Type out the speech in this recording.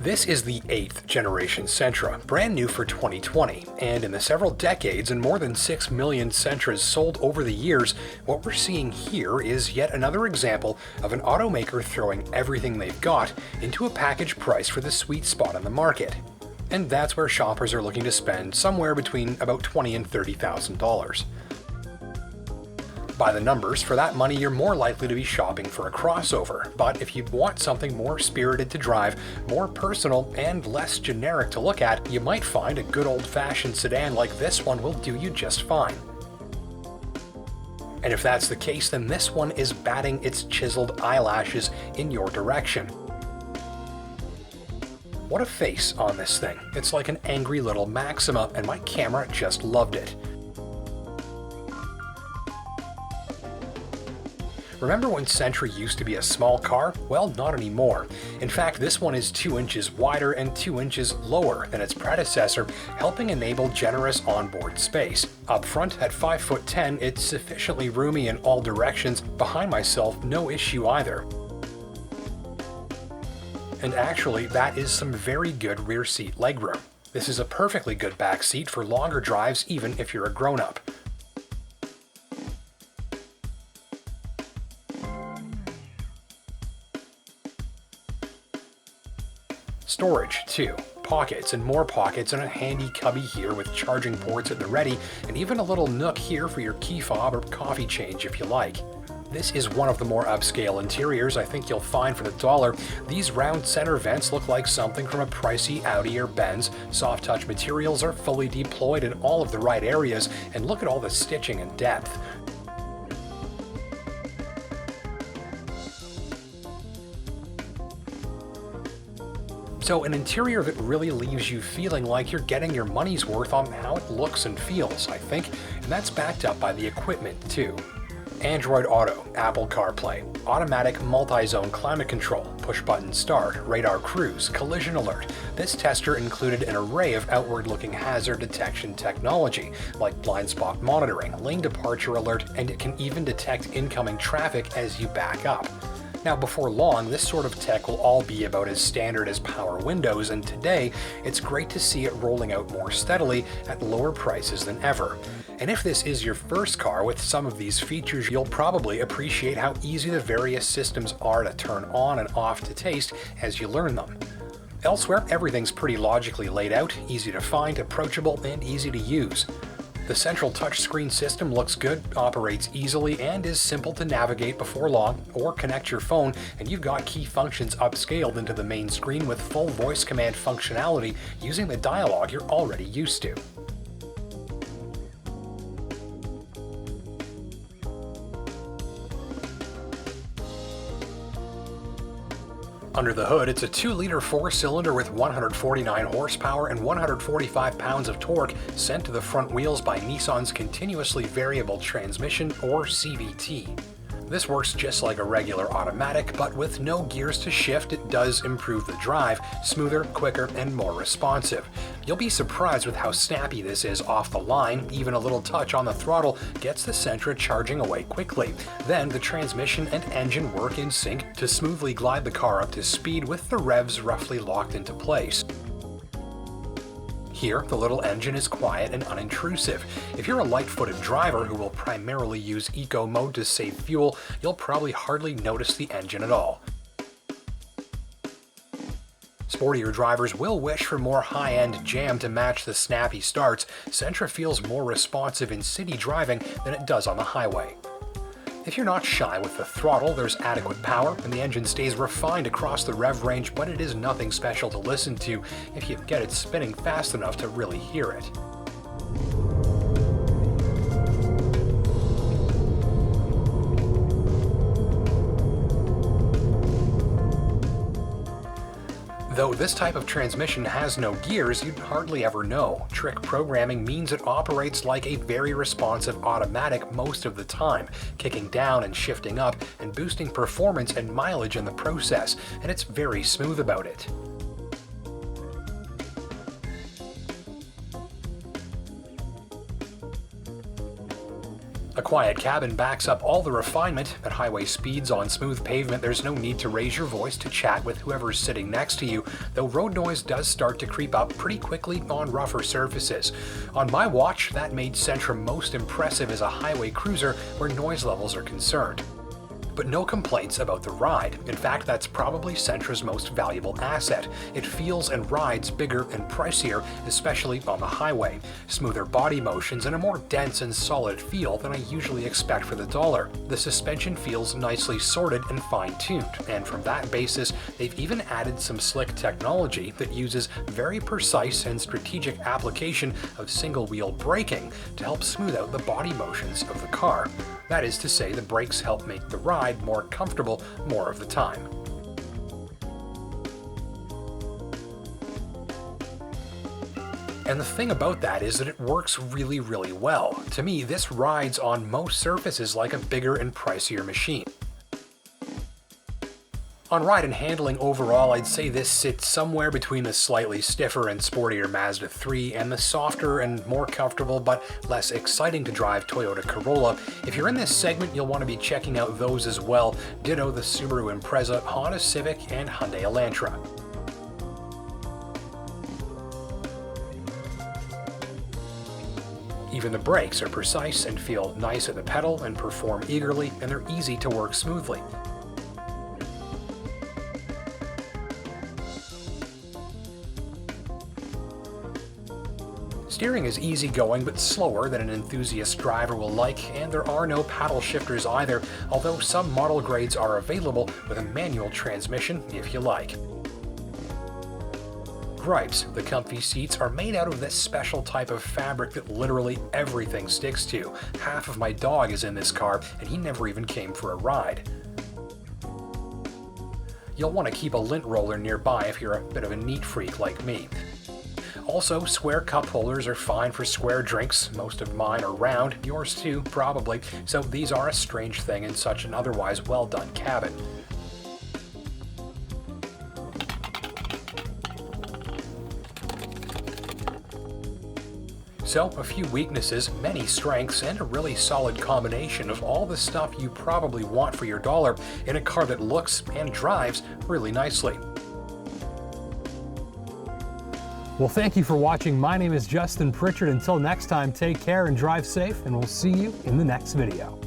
This is the 8th generation Sentra, brand new for 2020, and in the several decades and more than 6 million Sentras sold over the years, what we're seeing here is yet another example of an automaker throwing everything they've got into a package price for the sweet spot in the market. And that's where shoppers are looking to spend somewhere between about $20,000 and $30,000. By the numbers, for that money you're more likely to be shopping for a crossover, but if you want something more spirited to drive, more personal, and less generic to look at, you might find a good old-fashioned sedan like this one will do you just fine. And if that's the case, then this one is batting its chiseled eyelashes in your direction. What a face on this thing. It's like an angry little Maxima, and my camera just loved it. Remember when Sentra used to be a small car? Well, not anymore. In fact, this one is 2 inches wider and 2 inches lower than its predecessor, helping enable generous onboard space. Up front, at 5'10", it's sufficiently roomy in all directions. Behind myself, no issue either. And actually, that is some very good rear seat legroom. This is a perfectly good back seat for longer drives, even if you're a grown-up. Storage, too. Pockets and more pockets, and a handy cubby here with charging ports at the ready, and even a little nook here for your key fob or coffee change if you like. This is one of the more upscale interiors I think you'll find for the dollar. These round center vents look like something from a pricey Audi or Benz. Soft touch materials are fully deployed in all of the right areas, and look at all the stitching and depth. So an interior that really leaves you feeling like you're getting your money's worth on how it looks and feels, I think, and that's backed up by the equipment too. Android Auto, Apple CarPlay, automatic multi-zone climate control, push-button start, radar cruise, collision alert. This tester included an array of outward-looking hazard detection technology, like blind spot monitoring, lane departure alert, and it can even detect incoming traffic as you back up. Now, before long, this sort of tech will all be about as standard as power windows, and today, it's great to see it rolling out more steadily at lower prices than ever. And if this is your first car with some of these features, you'll probably appreciate how easy the various systems are to turn on and off to taste as you learn them. Elsewhere, everything's pretty logically laid out, easy to find, approachable, and easy to use. The central touchscreen system looks good, operates easily, and is simple to navigate before long, or connect your phone and you've got key functions upscaled into the main screen with full voice command functionality using the dialogue you're already used to. Under the hood, it's a 2-liter 4-cylinder with 149 horsepower and 145 pounds of torque sent to the front wheels by Nissan's continuously variable transmission, or CVT. This works just like a regular automatic, but with no gears to shift, it does improve the drive, smoother, quicker, and more responsive. You'll be surprised with how snappy this is off the line. Even a little touch on the throttle gets the Sentra charging away quickly. Then the transmission and engine work in sync to smoothly glide the car up to speed with the revs roughly locked into place. Here, the little engine is quiet and unintrusive. If you're a light-footed driver who will primarily use eco mode to save fuel, you'll probably hardly notice the engine at all. Sportier drivers will wish for more high-end jam to match the snappy starts. Sentra feels more responsive in city driving than it does on the highway. If you're not shy with the throttle, there's adequate power and the engine stays refined across the rev range, but it is nothing special to listen to if you get it spinning fast enough to really hear it. Though this type of transmission has no gears, you'd hardly ever know. Trick programming means it operates like a very responsive automatic most of the time, kicking down and shifting up and boosting performance and mileage in the process, and it's very smooth about it. A quiet cabin backs up all the refinement. At highway speeds on smooth pavement, there's no need to raise your voice to chat with whoever's sitting next to you, though road noise does start to creep up pretty quickly on rougher surfaces. On my watch, that made Sentra most impressive as a highway cruiser where noise levels are concerned. But no complaints about the ride. In fact, that's probably Sentra's most valuable asset. It feels and rides bigger and pricier, especially on the highway. Smoother body motions and a more dense and solid feel than I usually expect for the dollar. The suspension feels nicely sorted and fine-tuned, and from that basis, they've even added some slick technology that uses very precise and strategic application of single-wheel braking to help smooth out the body motions of the car. That is to say, the brakes help make the ride more comfortable more of the time. And the thing about that is that it works really, really well. To me, this rides on most surfaces like a bigger and pricier machine. On ride and handling overall, I'd say this sits somewhere between the slightly stiffer and sportier Mazda 3 and the softer and more comfortable but less exciting to drive Toyota Corolla. If you're in this segment, you'll want to be checking out those as well. Ditto the Subaru Impreza, Honda Civic, and Hyundai Elantra. Even the brakes are precise and feel nice at the pedal and perform eagerly, and they're easy to work smoothly. Steering is easygoing but slower than an enthusiast driver will like, and there are no paddle shifters either, although some model grades are available with a manual transmission if you like. Gripes: the comfy seats are made out of this special type of fabric that literally everything sticks to. Half of my dog is in this car, and he never even came for a ride. You'll want to keep a lint roller nearby if you're a bit of a neat freak like me. Also, square cup holders are fine for square drinks. Most of mine are round, yours too, probably, so these are a strange thing in such an otherwise well-done cabin. So, a few weaknesses, many strengths, and a really solid combination of all the stuff you probably want for your dollar in a car that looks and drives really nicely. Well, thank you for watching. My name is Justin Pritchard. Until next time, take care and drive safe, and we'll see you in the next video.